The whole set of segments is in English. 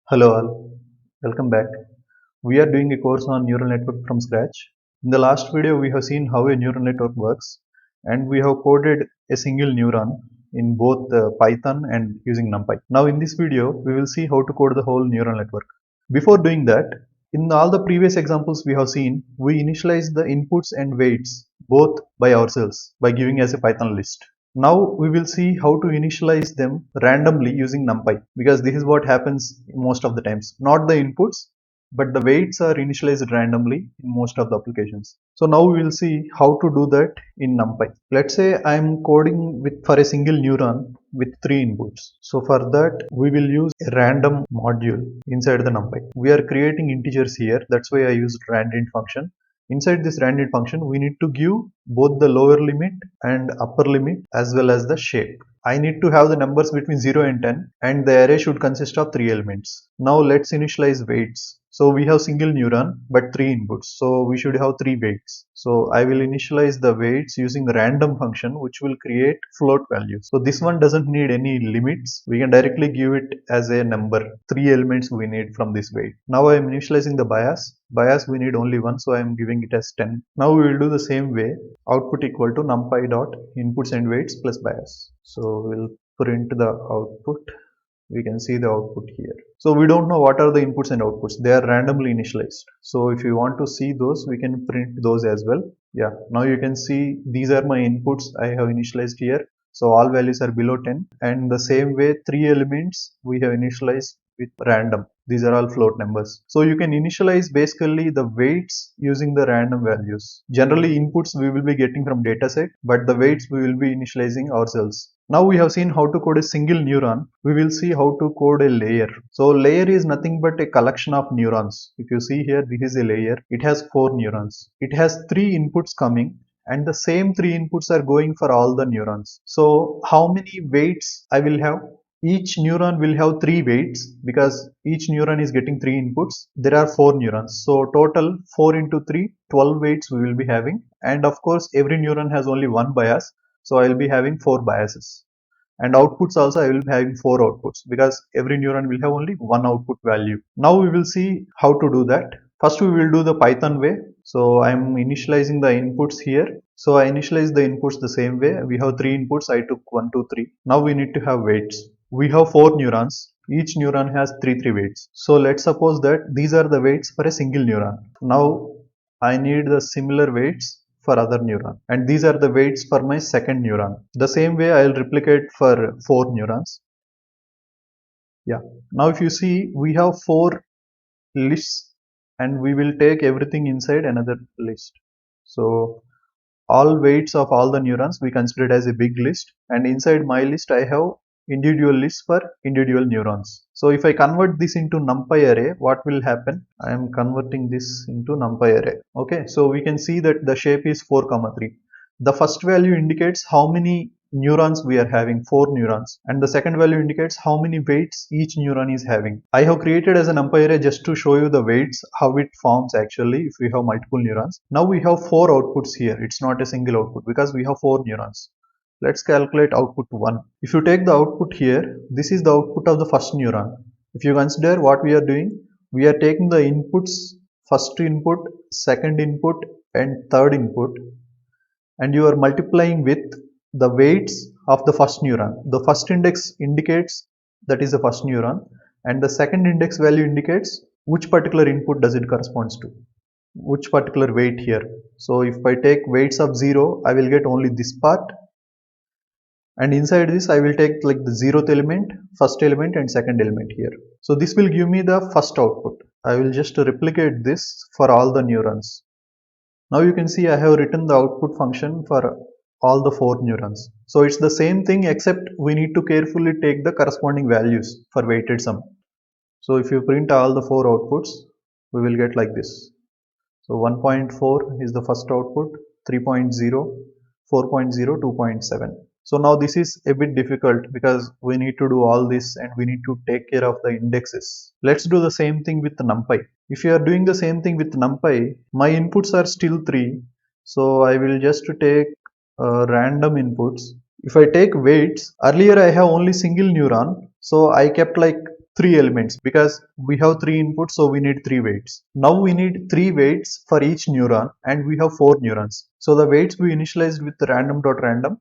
Hello all, welcome back. We are doing a course on neural network from scratch. In the last video we have seen how a neural network works and we have coded a single neuron in both Python and using NumPy. Now in this video we will see how to code the whole neural network. Before doing that, in all the previous examples we have seen, we initialize the inputs and weights both by ourselves by giving as a Python list. Now we will see how to initialize them randomly using NumPy, because this is what happens most of the times. Not the inputs, but the weights are initialized randomly in most of the applications. So now we will see how to do that in NumPy. Let's say I am coding for a single neuron with 3 inputs. So for that we will use a random module inside the NumPy. We are creating integers here, that's why I used randint function. Inside this randint function, we need to give both the lower limit and upper limit as well as the shape. I need to have the numbers between 0 and 10, and the array should consist of 3 elements. Now let's initialize weights. So we have single neuron but 3 inputs, so we should have 3 weights. So I will initialize the weights using random function which will create float values. So this one doesn't need any limits, we can directly give it as a number. 3 elements we need from this weight. Now I am initializing the bias we need only one, so I am giving it as 10. Now we will do the same way. Output equal to numpy dot inputs and weights plus bias. So we'll print the output. We can see the output here. So we don't know what are the inputs and outputs, they are randomly initialized. So if you want to see those, we can print those as well. Yeah, now you can see these are my inputs I have initialized here. So all values are below 10, and the same way 3 elements we have initialized with random. These are all float numbers. So you can initialize basically the weights using the random values. Generally inputs we will be getting from dataset, but the weights we will be initializing ourselves. Now we have seen how to code a single neuron. We will see how to code a layer. So layer is nothing but a collection of neurons. If you see here, this is a layer. It has 4 neurons. It has 3 inputs coming, and the same 3 inputs are going for all the neurons. So how many weights I will have? Each neuron will have 3 weights because each neuron is getting 3 inputs. There are 4 neurons. So total 4 into 3, 12 weights we will be having. And of course, every neuron has only one bias. So I will be having 4 biases. And outputs also I will be having 4 outputs because every neuron will have only one output value. Now we will see how to do that. First we will do the Python way. So I am initializing the inputs here. So I initialize the inputs the same way. We have 3 inputs. I took 1, 2, 3. Now we need to have weights. We have 4 neurons. Each neuron has 3 weights. So let's suppose that these are the weights for a single neuron. Now I need the similar weights for other neuron, and these are the weights for my second neuron. The same way I will replicate for 4 neurons. Yeah, now if you see, we have 4 lists and we will take everything inside another list. So all weights of all the neurons we consider it as a big list, and inside my list I have individual lists for individual neurons. So if I convert this into numpy array, what will happen? I am converting this into numpy array. Okay, so we can see that the shape is 4, 3. The first value indicates how many neurons we are having, 4 neurons, and the second value indicates how many weights each neuron is having. I have created as a numpy array just to show you the weights, how it forms actually if we have multiple neurons. Now we have 4 outputs here. It's not a single output because we have 4 neurons. Let's calculate output 1. If you take the output here, this is the output of the first neuron. If you consider what we are doing, we are taking the inputs, first input, second input and third input, and you are multiplying with the weights of the first neuron. The first index indicates that is the first neuron, and the second index value indicates which particular input does it corresponds to, which particular weight here. So if I take weights of 0, I will get only this part, and inside this I will take like the 0th element, first element and second element here. So this will give me the first output. I will just replicate this for all the neurons. Now you can see I have written the output function for all the 4 neurons. So it's the same thing, except we need to carefully take the corresponding values for weighted sum. So if you print all the 4 outputs, we will get like this. So 1.4 is the first output, 3.0, 4.0, 2.7. So now this is a bit difficult because we need to do all this and we need to take care of the indexes. Let's do the same thing with NumPy. If you are doing the same thing with NumPy, my inputs are still 3. So I will just take random inputs. If I take weights, earlier I have only single neuron. So I kept like three elements because we have three inputs, so we need three weights. Now we need three weights for each neuron and we have four neurons. So the weights we initialized with random.random,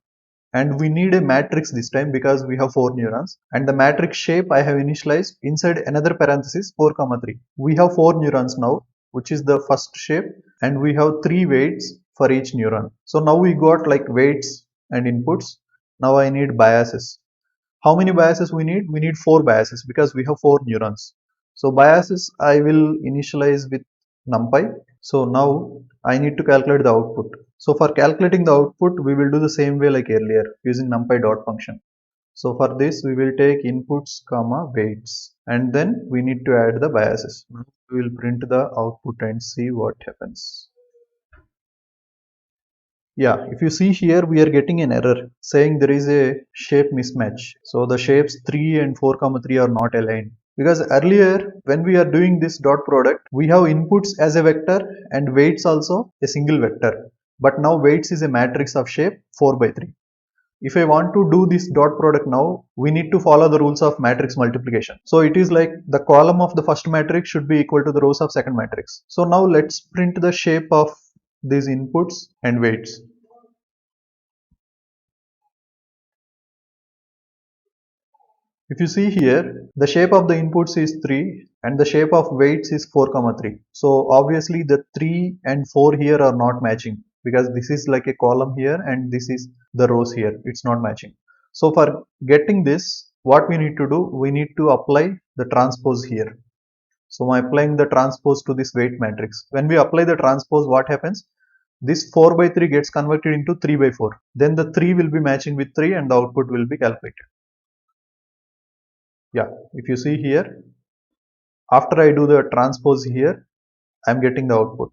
and we need a matrix this time because we have four neurons, and the matrix shape I have initialized inside another parenthesis 4 comma 3. We have four neurons now, which is the first shape, and we have three weights for each neuron. So now we got like weights and inputs. Now I need biases. How many biases we need? We need four biases because we have four neurons. So biases I will initialize with numpy. So now I need to calculate the output. So for calculating the output, we will do the same way like earlier using numpy dot function. So for this, we will take inputs comma weights, and then we need to add the biases. We will print the output and see what happens. Yeah, if you see here, we are getting an error saying there is a shape mismatch. So the shapes 3 and 4 comma 3 are not aligned. Because earlier, when we are doing this dot product, we have inputs as a vector and weights also a single vector. But now weights is a matrix of shape 4 by 3. If I want to do this dot product now, we need to follow the rules of matrix multiplication. So it is like the column of the first matrix should be equal to the rows of second matrix. So now let's print the shape of these inputs and weights. If you see here, the shape of the inputs is 3 and the shape of weights is 4 comma 3. So obviously the 3 and 4 here are not matching because this is like a column here and this is the rows here. It's not matching. So for getting this, what we need to do, we need to apply the transpose here. So I'm applying the transpose to this weight matrix. When we apply the transpose, what happens? This 4 by 3 gets converted into 3 by 4. Then the 3 will be matching with 3 and the output will be calculated. Yeah, if you see here, after I do the transpose here, I'm getting the output.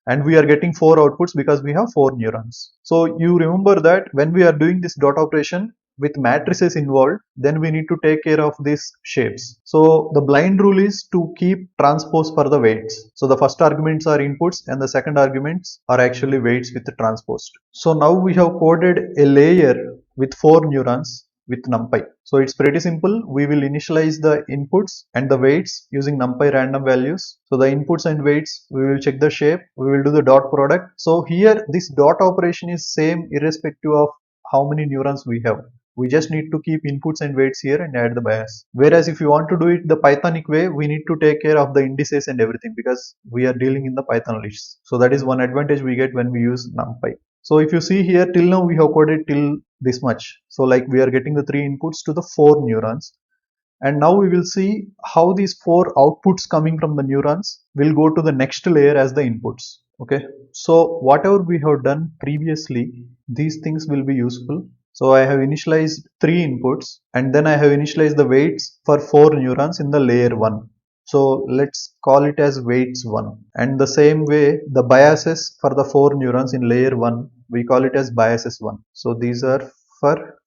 And we are getting four outputs because we have four neurons. So you remember that when we are doing this dot operation with matrices involved, then we need to take care of these shapes. So the blind rule is to keep transpose for the weights. So the first arguments are inputs and the second arguments are actually weights with the transposed. So now we have coded a layer with four neurons with numpy. So it's pretty simple. We will initialize the inputs and the weights using numpy random values. So the inputs and weights, we will check the shape, we will do the dot product. So here this dot operation is same irrespective of how many neurons we have. We just need to keep inputs and weights here and add the bias. Whereas if you want to do it the Pythonic way, we need to take care of the indices and everything because we are dealing in the Python lists. So that is one advantage we get when we use NumPy. So if you see here, till now we have coded till this much. So like we are getting the three inputs to the four neurons. And now we will see how these four outputs coming from the neurons will go to the next layer as the inputs. Okay. So whatever we have done previously, these things will be useful. So I have initialized three inputs and then I have initialized the weights for four neurons in the layer 1. So let's call it as weights 1. And the same way the biases for the four neurons in layer 1, we call it as biases 1. So these are for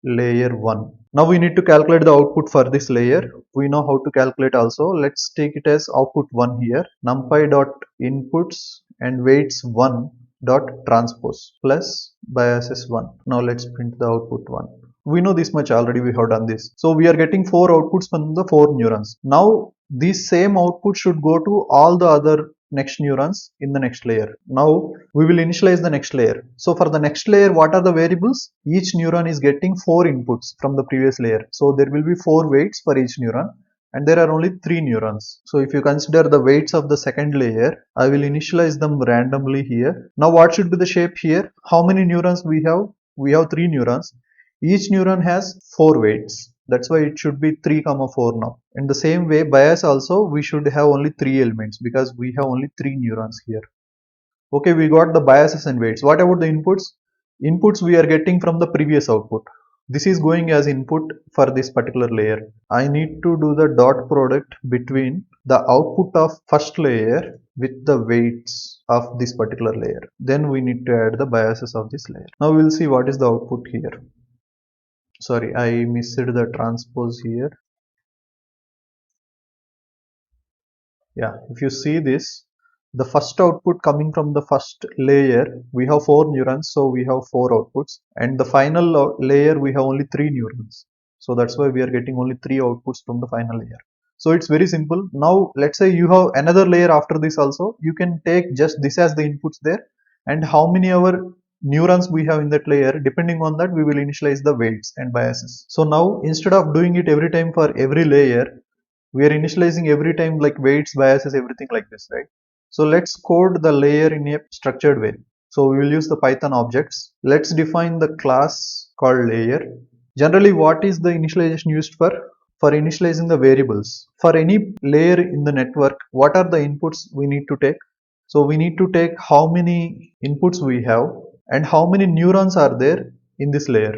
layer 1. Now we need to calculate the output for this layer. We know how to calculate also. Let's take it as output 1 here. Numpy dot inputs and weights 1 dot transpose plus biases 1. Now let's print the output 1. We know this much already, we have done this. So we are getting four outputs from the four neurons. Now this same output should go to all the other next neurons in the next layer. Now we will initialize the next layer. So for the next layer, what are the variables? Each neuron is getting four inputs from the previous layer. So there will be four weights for each neuron and there are only three neurons. So if you consider the weights of the second layer, I will initialize them randomly here. Now what should be the shape here? How many neurons we have? We have three neurons. Each neuron has four weights. That's why it should be 3 comma 4 now. In the same way, bias also we should have only three elements because we have only three neurons here. Okay, we got the biases and weights. What about the inputs? Inputs we are getting from the previous output. This is going as input for this particular layer. I need to do the dot product between the output of first layer with the weights of this particular layer. Then we need to add the biases of this layer. Now we will see what is the output here. Sorry, I missed the transpose here. Yeah, if you see this, the first output coming from the first layer, we have four neurons, so we have four outputs, and the final layer we have only three neurons. So that's why we are getting only 3 outputs from the final layer. So it's very simple. Now let's say you have another layer after this also. You can take just this as the inputs there, and how many our neurons we have in that layer, depending on that we will initialize the weights and biases. So now instead of doing it every time for every layer, we are initializing every time like weights, biases, everything like this, right? So let's code the layer in a structured way. So we will use the Python objects. Let's define the class called layer. Generally, what is the initialization used for? For initializing the variables. For any layer in the network, what are the inputs we need to take? So we need to take how many inputs we have and how many neurons are there in this layer.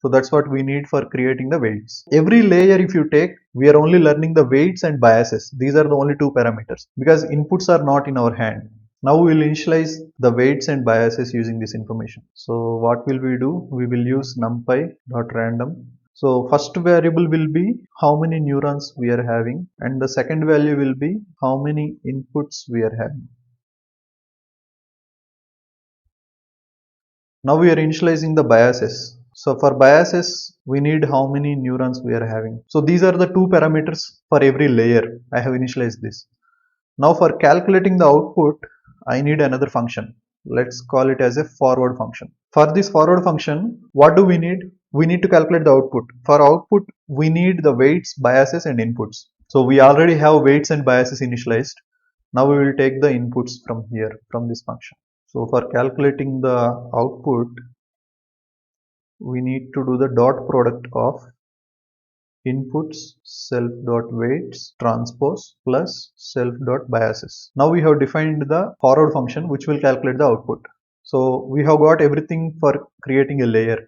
So that's what we need for creating the weights. Every layer if you take, we are only learning the weights and biases. These are the only two parameters because inputs are not in our hand. Now we will initialize the weights and biases using this information. So what will we do? We will use numpy.random. So first variable will be how many neurons we are having, and the second value will be how many inputs we are having. Now we are initializing the biases. So for biases, we need how many neurons we are having. So these are the two parameters for every layer. I have initialized this. Now for calculating the output, I need another function. Let's call it as a forward function. For this forward function, what do we need? We need to calculate the output. For output, we need the weights, biases and inputs. So we already have weights and biases initialized. Now we will take the inputs from here, from this function. So for calculating the output, we need to do the dot product of inputs self dot weights transpose plus self dot biases. Now we have defined the forward function which will calculate the output. So we have got everything for creating a layer.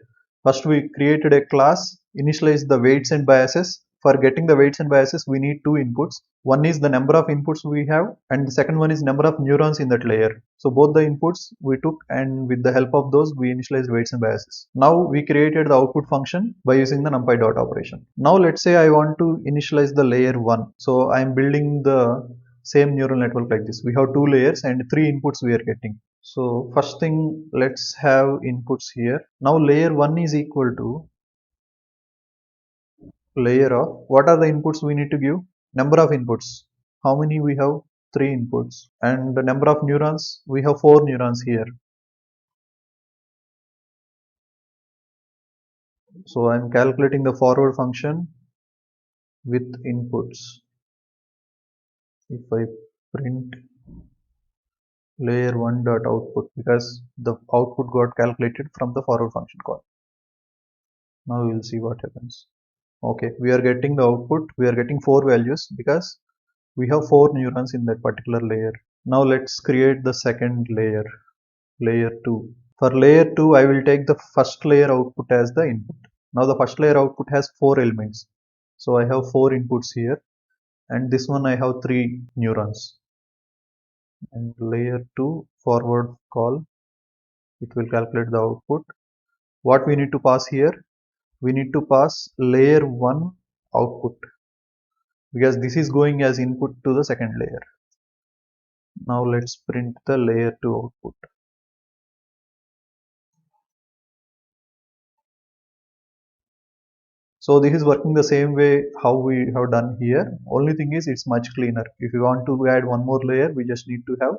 First we created a class, initialized the weights and biases. For getting the weights and biases, we need two inputs. One is the number of inputs we have, and the second one is number of neurons in that layer. So both the inputs we took, and with the help of those, we initialized weights and biases. Now we created the output function by using the numpy dot operation. Now let's say I want to initialize the layer 1. So I'm building the same neural network like this. We have two layers and three inputs we are getting. So first thing, let's have inputs here. Now layer 1 is equal to layer of, what are the inputs we need to give? Number of inputs. How many we have? 3 inputs. And the number of neurons, we have 4 neurons here. So I'm calculating the forward function with inputs. If I print layer 1 dot output, because the output got calculated from the forward function call. Now we will see what happens. Okay, we are getting the output. We are getting 4 values because we have 4 neurons in that particular layer. Now let's create the second layer, layer 2. For layer 2, I will take the first layer output as the input. Now the first layer output has 4 elements. So I have 4 inputs here, and this one I have 3 neurons. And layer 2 forward call, it will calculate the output. What we need to pass here? We need to pass layer 1 output, because this is going as input to the second layer. Now let's print the layer 2 output. So this is working the same way how we have done here. Only thing is it's much cleaner. If you want to add one more layer, we just need to have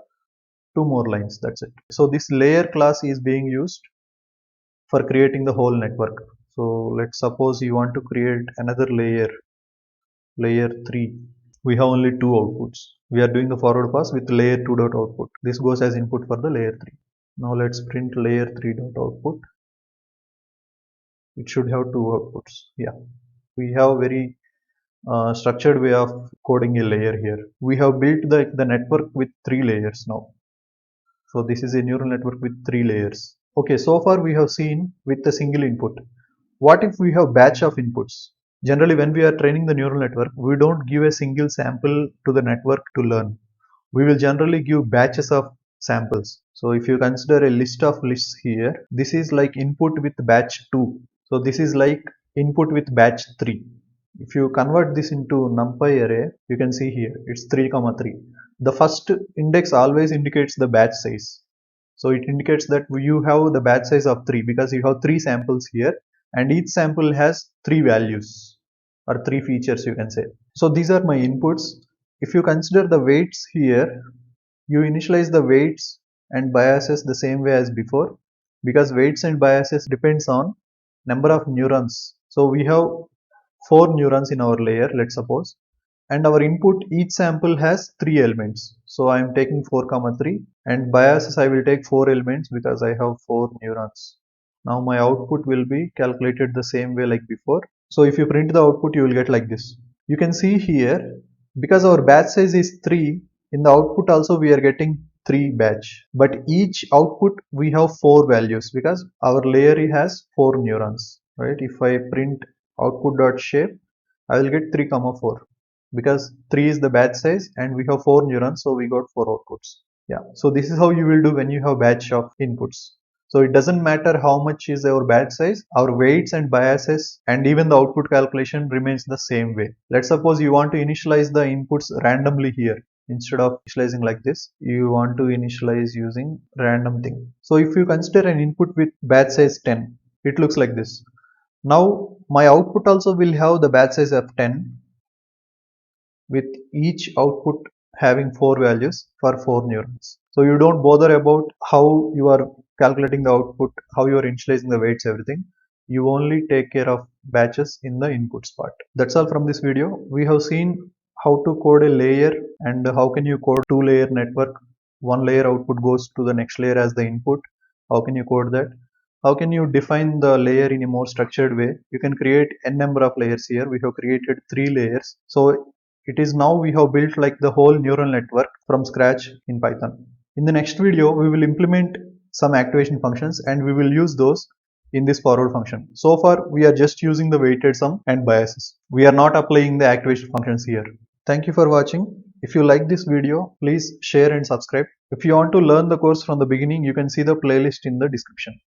2 more lines. That's it. So this layer class is being used for creating the whole network. So let's suppose you want to create another layer, layer 3. We have only 2 outputs. We are doing the forward pass with layer 2 dot output. This goes as input for the layer 3. Now let's print layer 3 dot output. It should have 2 outputs. Yeah, we have very structured way of coding a layer here. We have built the network with 3 layers now. So this is a neural network with 3 layers. Okay, so far we have seen with a single input. What if we have batch of inputs? Generally, when we are training the neural network, we don't give a single sample to the network to learn. We will generally give batches of samples. So if you consider a list of lists here, this is like input with batch 2. So this is like input with batch 3. If you convert this into NumPy array, you can see here it's 3, 3. The first index always indicates the batch size. So it indicates that you have the batch size of 3 because you have 3 samples here. and each sample has three values or three features, you can say. So these are my inputs. If you consider the weights here, you initialize the weights and biases the same way as before, because weights and biases depends on number of neurons. So we have 4 neurons in our layer, let's suppose, and our input, each sample has 3 elements. So I am taking 4 comma 3, and biases I will take 4 elements because I have 4 neurons. Now my output will be calculated the same way like before. So if you print the output, you will get like this. You can see here, because our batch size is 3, in the output also we are getting 3 batch, but each output we have 4 values because our layer has 4 neurons, right? If I print output dot shape, I will get 3 comma 4 because 3 is the batch size and we have 4 neurons, so we got 4 outputs. Yeah, so this is how you will do when you have batch of inputs. So it doesn't matter how much is our batch size, our weights and biases and even the output calculation remains the same way. Let's suppose you want to initialize the inputs randomly here. Instead of initializing like this, you want to initialize using random thing. So if you consider an input with batch size 10, it looks like this. Now my output also will have the batch size of 10, with each output having 4 values for 4 neurons. So you don't bother about how you are calculating the output, how you are initializing the weights, everything. You only take care of batches in the inputs part. That's all from this video. We have seen how to code a layer and how can you code two-layer network. One layer output goes to the next layer as the input. How can you code that? How can you define the layer in a more structured way? You can create n number of layers here. We have created 3 layers. So it is now we have built like the whole neural network from scratch in Python. In the next video, we will implement some activation functions and we will use those in this forward function. So far, we are just using the weighted sum and biases. We are not applying the activation functions here. Thank you for watching. If you like this video, please share and subscribe. If you want to learn the course from the beginning, you can see the playlist in the description.